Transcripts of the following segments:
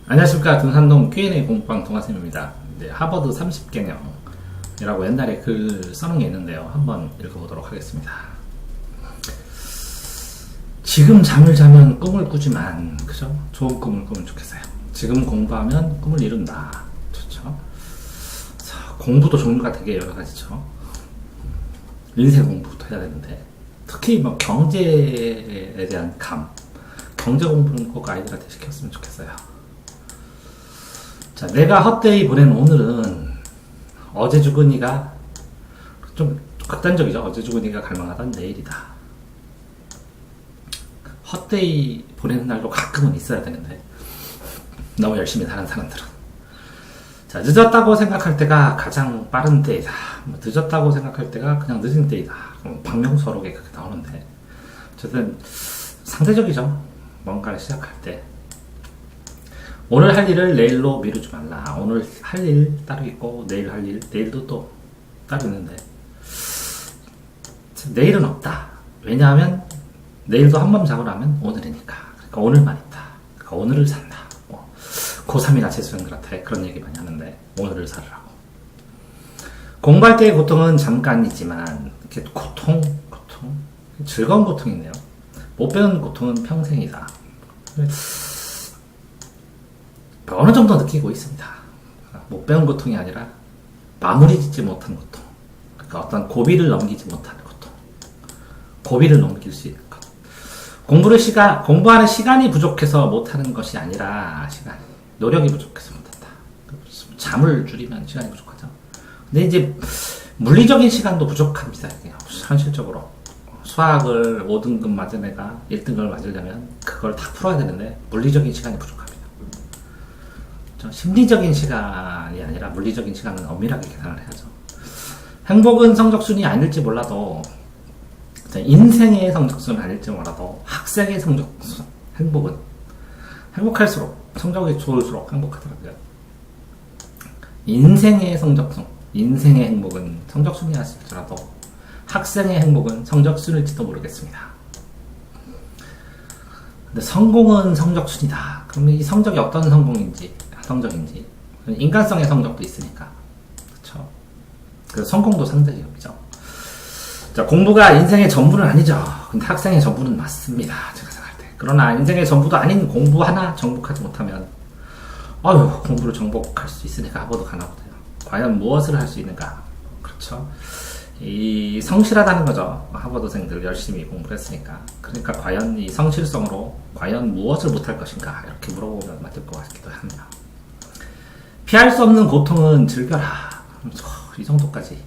안녕하십니까. 등산동 Q&A 공부방 동아쌤입니다. 하버드 30개념이라고 옛날에 글 써놓은 게 있는데요. 한번 읽어보도록 하겠습니다. 지금 잠을 자면 꿈을 꾸지만, 그죠? 좋은 꿈을 꾸면 좋겠어요. 지금 공부하면 꿈을 이룬다. 좋죠? 자, 공부도 종류가 되게 여러 가지죠. 인생 공부부터 해야 되는데, 특히 뭐 경제에 대한 경제 공부는 꼭 아이들한테 시켰으면 좋겠어요. 자, 내가 헛되이 보낸 오늘은 어제 죽은 이가 좀 극단적이죠. 어제 죽은 이가 갈망하던 내일이다. 헛되이 보내는 날도 가끔은 있어야 되는데 너무 열심히 사는 사람들은, 자, 늦었다고 생각할 때가 가장 빠른 때이다. 늦었다고 생각할 때가 그냥 늦은 때이다. 박명수어록에 그렇게 나오는데, 어쨌든 상대적이죠. 뭔가를 시작할 때 오늘 할 일을 내일로 미루지 말라. 오늘 할 일 따로 있고 내일 할 일, 내일도 또 따로 있는데, 내일은 없다. 왜냐하면 내일도 한 번 자고 나면 오늘이니까. 그러니까 오늘만 있다. 그러니까 오늘을 산다. 고3이나 재수생들한테 그런 얘기 많이 하는데, 오늘을 살으라고. 공부할 때의 고통은 잠깐이지만, 이렇게 고통, 즐거운 고통이네요. 못 배운 고통은 평생이다. 어느 정도 느끼고 있습니다. 못 배운 고통이 아니라 마무리 짓지 못한 고통. 그러니까 어떤 고비를 넘기지 못하는 고통. 고비를 넘길 수 있는 것. 공부하는 시간이 부족해서 못하는 것이 아니라, 노력이 부족해서 못한다. 잠을 줄이면 시간이 부족하죠. 근데 이제 물리적인 시간도 부족합니다. 현실적으로. 수학을 5등급 맞은 애가 1등급을 맞으려면 그걸 다 풀어야 되는데 물리적인 시간이 부족합니다. 심리적인 시간이 아니라 물리적인 시간은 엄밀하게 계산을 해야죠. 행복은 성적순이 아닐지 몰라도, 인생의 성적순은 아닐지 몰라도 학생의 성적순, 행복할수록, 성적이 좋을수록 행복하더라고요. 인생의 성적순, 인생의 행복은 성적순이 아닐지라도 학생의 행복은 성적순일지도 모르겠습니다. 근데 성공은 성적순이다. 그러면 이 성적이 어떤 성적인지, 인간성의 성적도 있으니까, 그렇죠? 그래서 성공도 상대적이죠. 자, 공부가 인생의 전부는 아니죠. 근데 학생의 전부는 맞습니다. 제가 생각할 때. 그러나 인생의 전부도 아닌 공부 하나 정복하지 못하면, 공부를 정복할 수 있으니까 하버드 가나 보네요. 과연 무엇을 할 수 있는가? 그렇죠? 이 성실하다는 거죠. 하버드생들 열심히 공부를 했으니까. 그러니까 과연 이 성실성으로 과연 무엇을 못할 것인가, 이렇게 물어보면 맞을 것 같기도 합니다. 피할 수 없는 고통은 즐겨라. 이 정도까지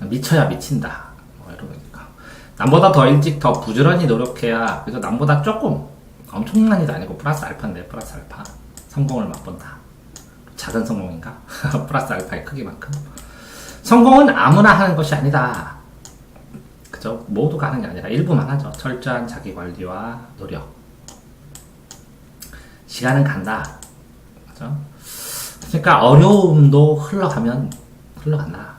미쳐야 미친다. 이러니까 남보다 더 일찍 더 부지런히 노력해야, 그래서 남보다 조금, 엄청난이도 아니고 플러스 알파인데, 플러스 알파 성공을 맛본다. 작은 성공인가? 플러스 알파의 크기만큼. 성공은 아무나 하는 것이 아니다. 그죠? 모두가 하는 게 아니라 일부만 하죠. 철저한 자기 관리와 노력. 시간은 간다. 그죠? 그러니까 어려움도 흘러간다.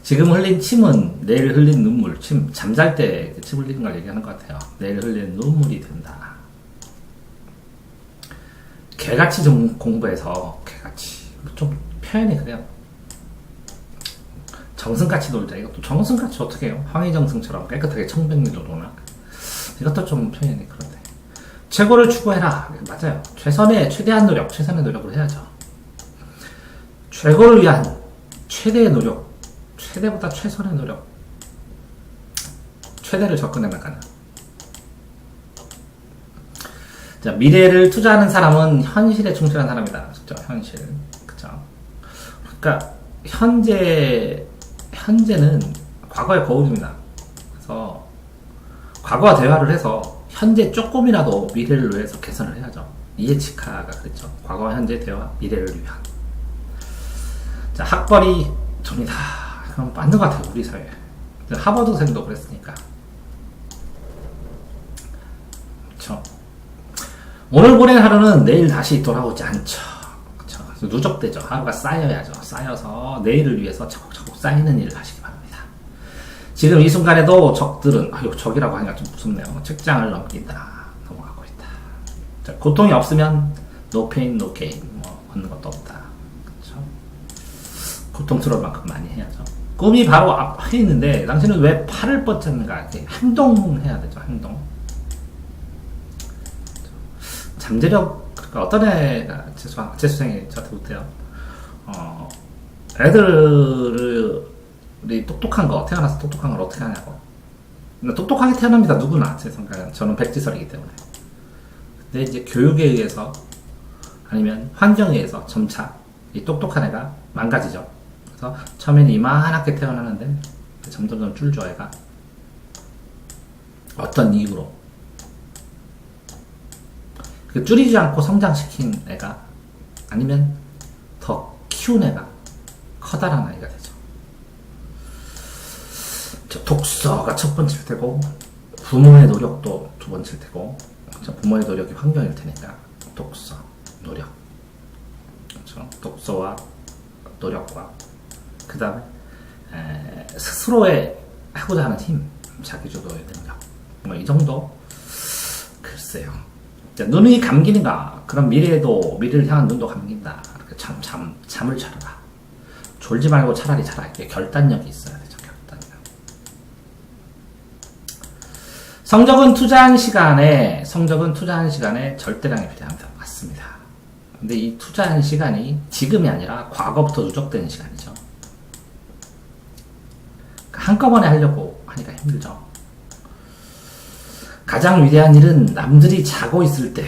지금 흘린 침은 내일 흘린 눈물, 잠잘 때 침 흘리는 걸 얘기하는 것 같아요. 내일 흘린 눈물이 된다. 개같이 좀 공부해서, 좀 표현이 그래요. 정승같이 놀자. 이것도 정승같이 어떻게 해요? 황희정승처럼 깨끗하게 청백리로 노나? 이것도 좀 표현이 그런데. 최고를 추구해라. 맞아요. 최대한 노력, 최선의 노력을 해야죠. 최고를 위한 최대의 노력, 최대보다 최선의 노력, 최대를 접근해나가는. 자, 미래를 투자하는 사람은 현실에 충실한 사람이다. 그죠? 현실. 그죠? 그러니까, 현재는 과거의 거울입니다. 그래서, 과거와 대화를 해서, 현재 조금이라도 미래를 위해서 개선을 해야죠. 이에치카가 그랬죠. 과거와 현재 대화, 미래를 위한. 자, 학벌이 돈이다. 그럼 맞는 것 같아요, 우리 사회에. 하버드생도 그랬으니까. 그쵸. 오늘 보낸 하루는 내일 다시 돌아오지 않죠. 그쵸. 누적되죠. 하루가 쌓여야죠. 쌓여서 내일을 위해서 차곡차곡 쌓이는 일을 하시기 바랍니다. 지금 이 순간에도 적들은, 적이라고 하니까 좀 무섭네요. 책장을 넘긴다. 자, 고통이 없으면 no pain, no gain. 뭐 얻는 것도 없다. 그렇죠? 고통스러울 만큼 많이 해야죠. 꿈이 바로 앞에 있는데 당신은 왜 팔을 뻗쳤는가? 행동해야 되죠. 행동. 잠재력, 그러니까 어떤 애가 재수생이 저한테 못해요. 애들이 똑똑한 거, 태어나서 똑똑한 걸 어떻게 하냐고. 똑똑하게 태어납니다. 누구나 제 생각은. 저는 백지설이기 때문에. 근데 이제 교육에 의해서 아니면 환경에 의해서 점차 이 똑똑한 애가 망가지죠. 그래서 처음에는 이만하게 태어나는데 점점 줄죠. 애가 어떤 이유로 그 줄이지 않고 성장시킨 애가 아니면 더 키운 애가 커다란 아이가 되죠. 독서가 첫 번째일 테고 부모의 노력도 두 번째일 테고, 부모의 노력이 환경일 테니까 독서, 노력, 그렇죠? 독서와 노력과 그 다음에 스스로의 하고자 하는 힘, 자기주도의 능력, 뭐 이 정도. 글쎄요. 눈이 감기는가? 그럼 미래를 향한 눈도 감긴다. 잠을 자라. 졸지 말고 차라리 자라. 이게 결단력이 있어야 되죠. 결단력. 성적은 투자한 시간에 절대량이 필요합니다. 맞습니다. 근데 이 투자한 시간이 지금이 아니라 과거부터 누적되는 시간이죠. 한꺼번에 하려고 하니까 힘들죠. 가장 위대한 일은 남들이 자고 있을 때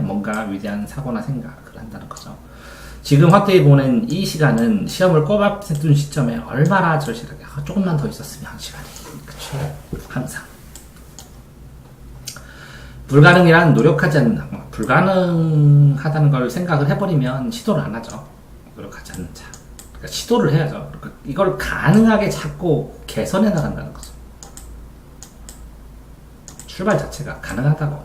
뭔가 위대한 사고나 생각을 한다는 거죠. 지금 확대해 보는 이 시간은 시험을 꼬박둔 시점에 얼마나 절실하게 조금만 더 있었으면 시간이, 그렇죠? 항상 불가능이란 노력하지 않는, 불가능하다는 걸 생각을 해버리면 시도를 안 하죠. 노력하지 않는 자. 그러니까 시도를 해야죠. 그러니까 이걸 가능하게 자꾸 개선해 나간다는 거죠. 출발 자체가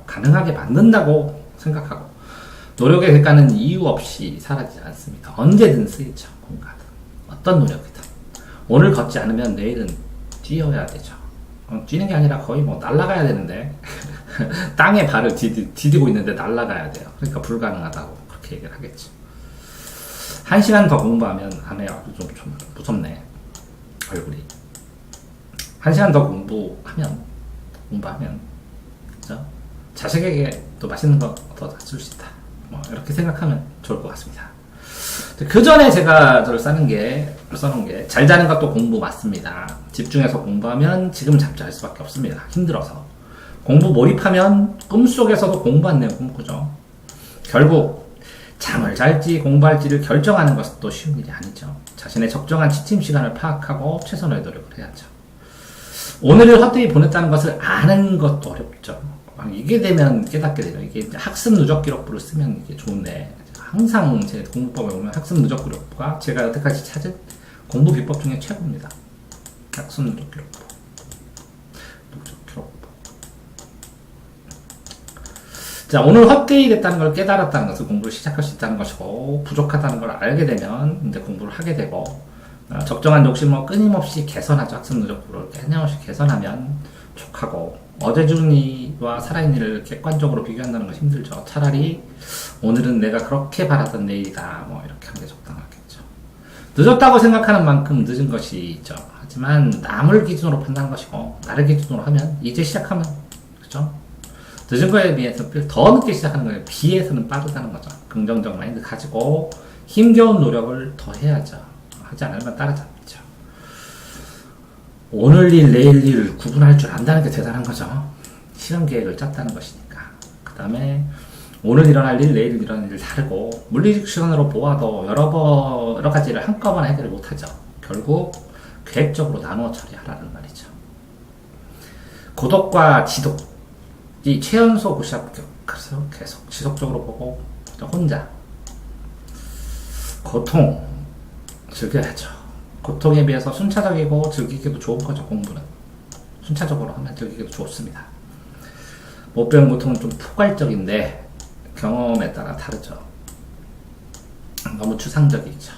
가능하게 만든다고 생각하고, 노력의 대가는 이유 없이 사라지지 않습니다. 언제든 쓰이죠. 뭔가든. 어떤 노력이든. 오늘 걷지 않으면 내일은 뛰어야 되죠. 뛰는 게 아니라 거의 뭐 날아가야 되는데 땅에 발을 디디고 있는데 날아가야 돼요. 그러니까 불가능하다고 그렇게 얘기를 하겠죠. 1시간 더 공부하면 안 해요. 좀 무섭네. 얼굴이. 1시간 더 공부하면, 그죠? 자식에게 또 맛있는 거 더 줄 수 있다. 뭐, 이렇게 생각하면 좋을 것 같습니다. 그 전에 제가 써놓은 게, 잘 자는 것도 공부 맞습니다. 집중해서 공부하면 지금 잠잘 수밖에 없습니다. 힘들어서. 공부 몰입하면 꿈속에서도 공부한 내용 꾸죠. 결국, 잠을 잘지 공부할지를 결정하는 것도 쉬운 일이 아니죠. 자신의 적정한 취침 시간을 파악하고 최선의 노력을 해야죠. 오늘을 헛되이 보냈다는 것을 아는 것도 어렵죠. 이게 되면 깨닫게 되죠. 이게 학습 누적 기록부를 쓰면 이게 좋은데, 항상 제 공부법에 보면 학습 누적 기록부가 제가 여태까지 찾은 공부 비법 중에 최고입니다. 학습 누적 기록부. 자, 오늘 헛되이 됐다는 걸 깨달았다는 것은 공부를 시작할 수 있다는 것이고, 부족하다는 걸 알게 되면 이제 공부를 하게 되고, 적정한 욕심을 끊임없이 개선하죠. 학습 누적부를 끊임없이 개선하면 족하고, 어제 중이와 살아있는 일을 객관적으로 비교한다는 건 힘들죠. 차라리 오늘은 내가 그렇게 바랐던 내일이다. 뭐 이렇게 하는 게 적당하겠죠. 늦었다고 생각하는 만큼 늦은 것이죠. 하지만 남을 기준으로 판단하는 것이고, 나를 기준으로 하면 이제 시작하면, 그죠? 늦은 거에 비해서 더 늦게 시작하는 거에 비해서는 빠르다는 거죠. 긍정적 마인드 가지고 힘겨운 노력을 더 해야죠. 하지 않으면 따라잡죠. 오늘 일, 내일 일 구분할 줄 안다는 게 대단한 거죠. 실험 계획을 짰다는 것이니까. 그 다음에 오늘 일어날 일, 내일 일어날 일 다르고, 물리적 시간으로 보아도 여러 가지를 한꺼번에 해결을 못하죠. 결국 계획적으로 나누어 처리하라는 말이죠. 고독과 지독, 이 최연소 고시합격. 그래서 계속 지속적으로 보고, 혼자 고통 즐겨야죠. 고통에 비해서 순차적이고 즐기기도 좋은 거죠. 공부는 순차적으로 하면 즐기기도 좋습니다. 못 배운 고통은 좀 포괄적인데 경험에 따라 다르죠. 너무 추상적이죠.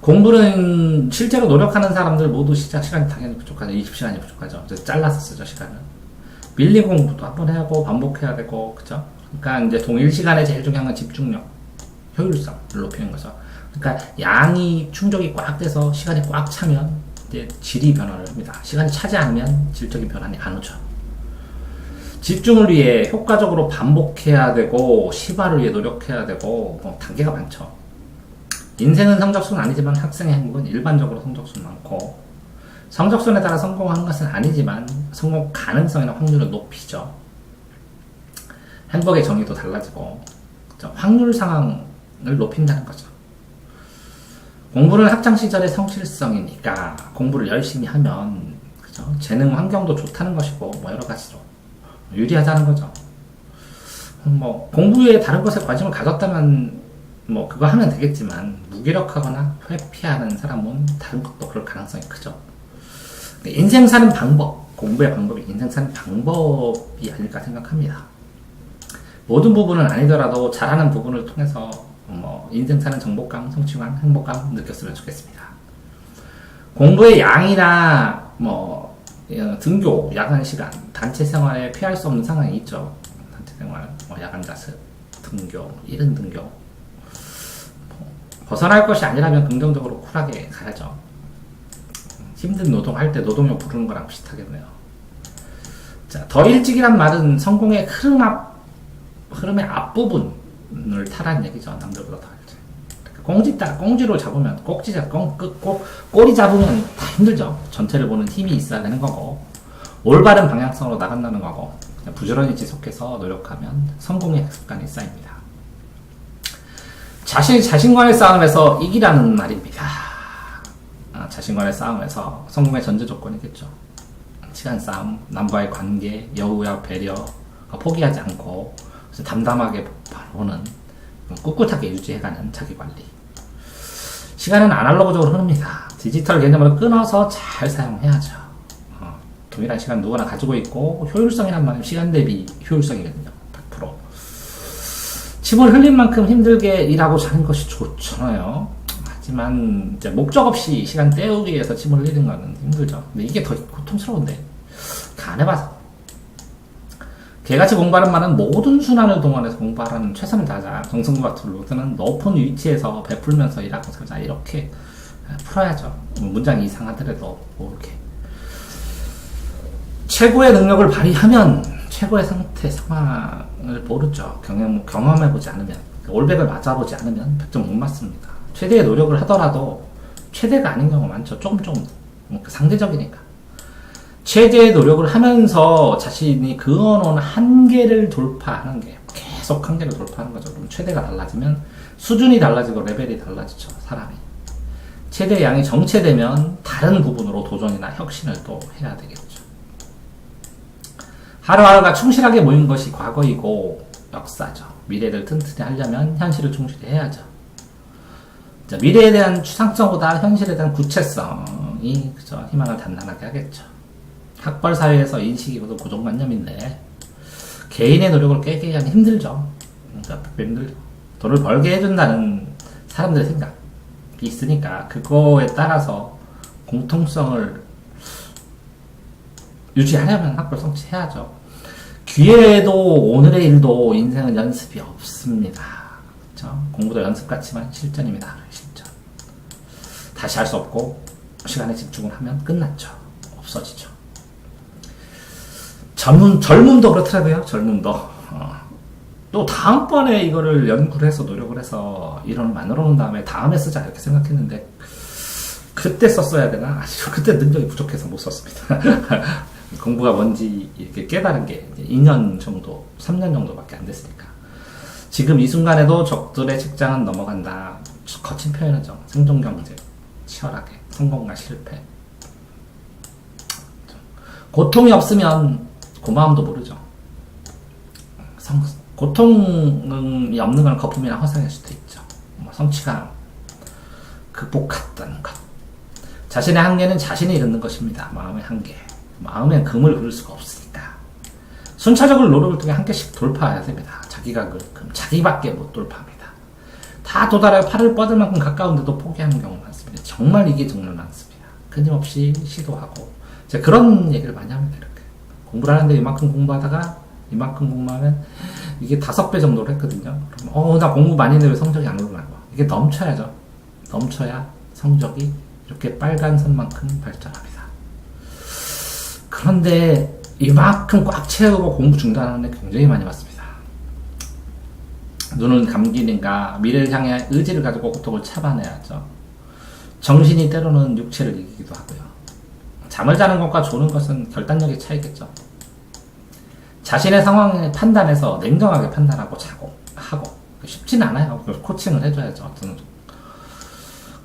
공부는 실제로 노력하는 사람들 모두 시작 시간이 당연히 부족하죠. 20시간이 부족하죠. 잘라서 쓰죠. 시간은. 밀리 공부도 한번 해야 하고 반복해야 되고, 그죠? 그러니까 이제 동일 시간에 제일 중요한 건 집중력, 효율성을 높이는 거죠. 그러니까 양이 충족이 꽉 돼서 시간이 꽉 차면 이제 질이 변화를 합니다. 시간이 차지 않으면 질적인 변화는 안 오죠. 집중을 위해 효과적으로 반복해야 되고 시발을 위해 노력해야 되고 뭐 단계가 많죠. 인생은 성적순 아니지만 학생의 행복은 일반적으로 성적순 많고 성적순에 따라 성공하는 것은 아니지만 성공 가능성이나 확률은 높이죠. 행복의 정의도 달라지고 그렇죠? 확률 상황을 높인다는 거죠. 공부는 학창시절의 성실성이니까 공부를 열심히 하면 그죠? 재능 환경도 좋다는 것이고 뭐 여러 가지로 유리하다는 거죠. 뭐 공부에 다른 것에 관심을 가졌다면 뭐 그거 하면 되겠지만 무기력하거나 회피하는 사람은 다른 것도 그럴 가능성이 크죠. 인생 사는 방법, 공부의 방법이 인생 사는 방법이 아닐까 생각합니다. 모든 부분은 아니더라도 잘하는 부분을 통해서 뭐 인생 사는 정복감, 성취감, 행복감 느꼈으면 좋겠습니다. 공부의 양이나 뭐 등교, 야간 시간, 단체 생활에 피할 수 없는 상황이 있죠. 단체 생활, 뭐 야간 자습, 등교, 이른 등교. 벗어날 것이 아니라면 긍정적으로 쿨하게 가야죠. 힘든 노동할 때 노동요 부르는 거랑 비슷하겠네요. 자, 더 일찍이란 말은 성공의 흐름의 앞부분을 타라는 얘기죠. 남들보다 더 일찍. 꽁지로 잡으면, 꼬리 잡으면 다 힘들죠. 전체를 보는 힘이 있어야 되는 거고, 올바른 방향성으로 나간다는 거고, 부지런히 지속해서 노력하면 성공의 습관이 쌓입니다. 자신과의 싸움에서 이기라는 말입니다. 자신과의 싸움에서 성공의 전제 조건이겠죠. 시간 싸움, 남과의 관계, 여우와 배려, 포기하지 않고 담담하게 바라보는 꿋꿋하게 유지해가는 자기관리. 시간은 아날로그적으로 흐릅니다. 디지털 개념을 끊어서 잘 사용해야죠. 동일한 시간 누구나 가지고 있고 효율성이란 말은 시간 대비 효율성이거든요. 100%. 침을 흘린 만큼 힘들게 일하고 자는 것이 좋잖아요. 하지만 이제 목적 없이 시간 때우기 위해서 침을 흘리는 거는 힘들죠. 근데 이게 더 고통스러운데 안 해봐서. 개같이 공부하는 말은 모든 순환을 동원해서 공부하라는 최선을 다하자. 정승과 툴로드는 높은 위치에서 베풀면서 일하고 살자. 이렇게 풀어야죠. 문장이 이상하더라도 뭐 이렇게 최고의 능력을 발휘하면 최고의 상황을 모르죠. 경험해보지 않으면, 올백을 맞아보지 않으면 100점 못 맞습니다. 최대의 노력을 하더라도 최대가 아닌 경우가 많죠. 조금 상대적이니까. 최대의 노력을 하면서 자신이 그어놓은 한계를 돌파하는 게 계속 한계를 돌파하는 거죠. 그럼 최대가 달라지면 수준이 달라지고 레벨이 달라지죠. 사람이. 최대의 양이 정체되면 다른 부분으로 도전이나 혁신을 또 해야 되겠죠. 하루하루가 충실하게 모인 것이 과거이고 역사죠. 미래를 튼튼히 하려면 현실을 충실히 해야죠. 자, 미래에 대한 추상성보다 현실에 대한 구체성이 그죠, 희망을 단단하게 하겠죠. 학벌 사회에서 인식이고도 고정관념인데 개인의 노력을 깨게 하기 힘들죠. 그러니까 힘들죠. 돈을 벌게 해준다는 사람들의 생각이 있으니까 그거에 따라서 공통성을 유지하려면 학벌 성취해야죠. 기회도 오늘의 일도 인생은 연습이 없습니다. 그렇죠? 공부도 연습 같지만 실전입니다. 실전. 다시 할 수 없고 시간에 집중을 하면 끝났죠. 없어지죠. 젊음도 그렇더라고요. 젊음도. 또 다음번에 이거를 연구를 해서 노력을 해서 이론을 만들어 놓은 다음에 다음에 쓰자 이렇게 생각했는데 그때 썼어야 되나? 아니죠. 그때 능력이 부족해서 못 썼습니다. 공부가 뭔지 이렇게 깨달은 게 2년 정도, 3년 정도밖에 안 됐으니까. 지금 이 순간에도 적들의 책장은 넘어간다. 거친 표현이죠. 생존경제, 치열하게, 성공과 실패. 고통이 없으면 고마움도 모르죠. 고통이 없는 건 거품이나 허상일 수도 있죠. 성취감, 극복했다는 것. 자신의 한계는 자신이 이루는 것입니다. 마음의 한계. 마음엔 금을 그릴 수가 없으니까 순차적으로 노력을 통해 한 개씩 돌파해야 됩니다. 자기가 금, 자기밖에 못 돌파합니다. 다 도달하여 팔을 뻗을 만큼 가까운데도 포기하는 경우가 많습니다. 정말 이게 정말 많습니다. 끊임없이 시도하고 제가 그런 얘기를 많이 합니다. 이렇게 공부를 하는데 이만큼 공부하다가 이만큼 공부하면 이게 5배 정도로 했거든요. 그럼 나 공부 많이 했는데 왜 성적이 안 오르나? 이게 넘쳐야죠. 넘쳐야 성적이 이렇게 빨간 선만큼 발전합니다. 그런데 이만큼 꽉 채우고 공부 중단하는 데 굉장히 많이 봤습니다. 눈은 감기는가 미래를 향해 의지를 가지고 고통을 참아내야죠. 정신이 때로는 육체를 이기기도 하고요. 잠을 자는 것과 조는 것은 결단력의 차이겠죠. 자신의 상황을 판단해서 냉정하게 판단하고 자고 하고 쉽지는 않아요. 코칭을 해줘야죠. 어떤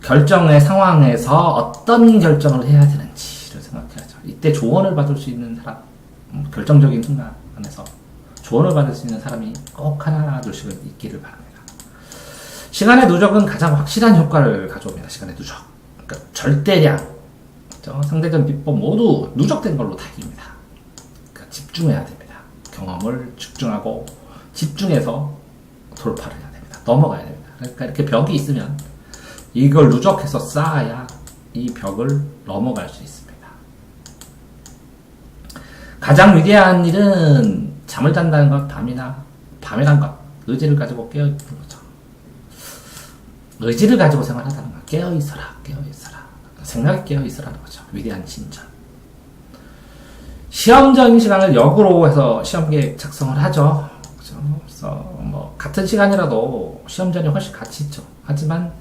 결정의 상황에서 어떤 결정을 해야 되는지를 생각해야죠. 이때 조언을 받을 수 있는 사람, 결정적인 순간에서 조언을 받을 수 있는 사람이 꼭 하나 둘씩은 있기를 바랍니다. 시간의 누적은 가장 확실한 효과를 가져옵니다. 시간의 누적. 그러니까 절대량, 상대적 비법 모두 누적된 걸로 다 이깁니다. 그러니까 집중해야 됩니다. 경험을 집중하고 집중해서 돌파를 해야 됩니다. 넘어가야 됩니다. 그러니까 이렇게 벽이 있으면 이걸 누적해서 쌓아야 이 벽을 넘어갈 수 있습니다. 가장 위대한 일은 잠을 잔다는 것, 밤이란 것, 의지를 가지고 깨어있는 거죠. 의지를 가지고 생활하다는 것, 깨어있어라. 생각이 깨어있어라는 거죠. 위대한 진전. 시험전 시간을 역으로 해서 시험계획 작성을 하죠. 그래서 같은 시간이라도 시험전이 훨씬 가치 있죠. 하지만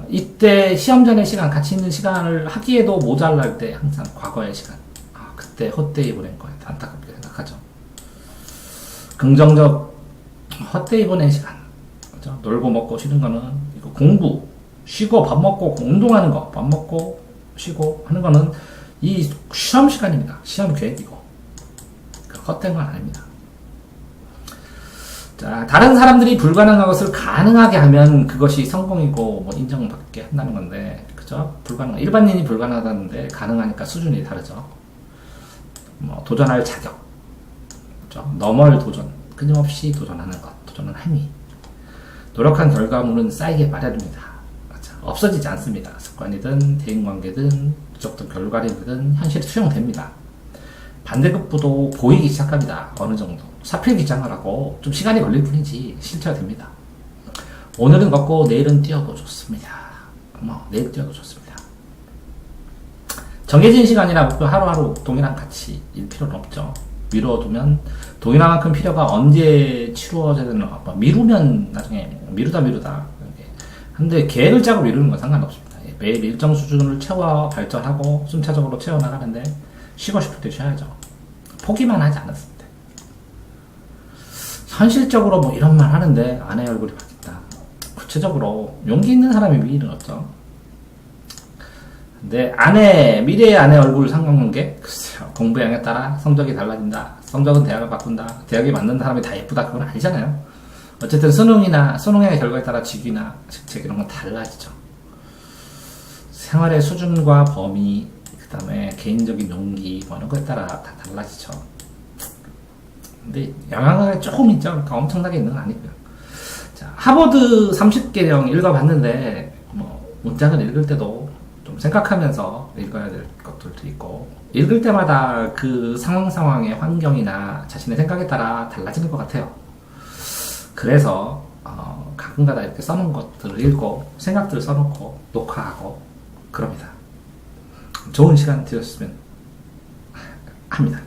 이때 시험전의 시간, 가치 있는 시간을 하기에도 모자랄 때 항상 과거의 시간, 그때 헛되이 보낸 거에 안타깝게 생각하죠. 긍정적 헛되이 보낸 시간, 그렇죠? 놀고 먹고 쉬는 거는 이거 공부, 쉬고 밥 먹고 운동하는 거, 밥 먹고 쉬고 하는 거는 이 시험 시간입니다. 시험 계획이고 헛된 건 아닙니다. 자, 다른 사람들이 불가능한 것을 가능하게 하면 그것이 성공이고 인정받게 한다는 건데, 그죠? 일반인이 불가능하다는데 가능하니까 수준이 다르죠. 도전할 자격, 그죠? 넘어올 도전, 끊임없이 도전하는 것, 도전은 행위. 노력한 결과물은 쌓이게 마련입니다. 그렇죠? 없어지지 않습니다. 습관이든 대인관계든 무조건 결과물이든 현실에 수용됩니다. 반대급부도 보이기 시작합니다. 어느 정도. 사필 기장을 하고 좀 시간이 걸릴 뿐이지 실체가 됩니다. 오늘은 걷고 내일은 뛰어도 좋습니다. 내일 뛰어도 좋습니다. 정해진 시간이나 목표 하루하루 동일한 가치일 필요는 없죠. 미뤄두면 동일한 필요가 언제 치루어져야 되나, 미루면 나중에 미루다 근데 계획을 짜고 미루는 건 상관없습니다. 매일 일정 수준을 채워 발전하고 순차적으로 채워나가는데 쉬고 싶을 때 쉬어야죠. 포기만 하지 않았습니다. 현실적으로 이런 말 하는데 아내의 얼굴이 바뀌었다. 구체적으로 용기 있는 사람이 미래를 얻죠. 근데 미래의 아내 얼굴 상관관계? 글쎄요. 공부량에 따라 성적이 달라진다. 성적은 대학을 바꾼다. 대학에 맞는 사람이 다 예쁘다. 그건 아니잖아요. 어쨌든 수능의 결과에 따라 직위나 직책 이런 건 달라지죠. 생활의 수준과 범위, 그 다음에 개인적인 용기 이런 거에 따라 다 달라지죠. 근데 영향이 조금 있죠. 그러니까 엄청나게 있는 건 아니고요. 자, 하버드 30개령 읽어봤는데 문장을 읽을 때도 좀 생각하면서 읽어야 될 것들도 있고, 읽을 때마다 그 상황의 환경이나 자신의 생각에 따라 달라지는 것 같아요. 그래서 가끔가다 이렇게 써놓은 것들을 읽고 생각들을 써놓고 녹화하고 그럽니다. 좋은 시간 되셨으면 합니다.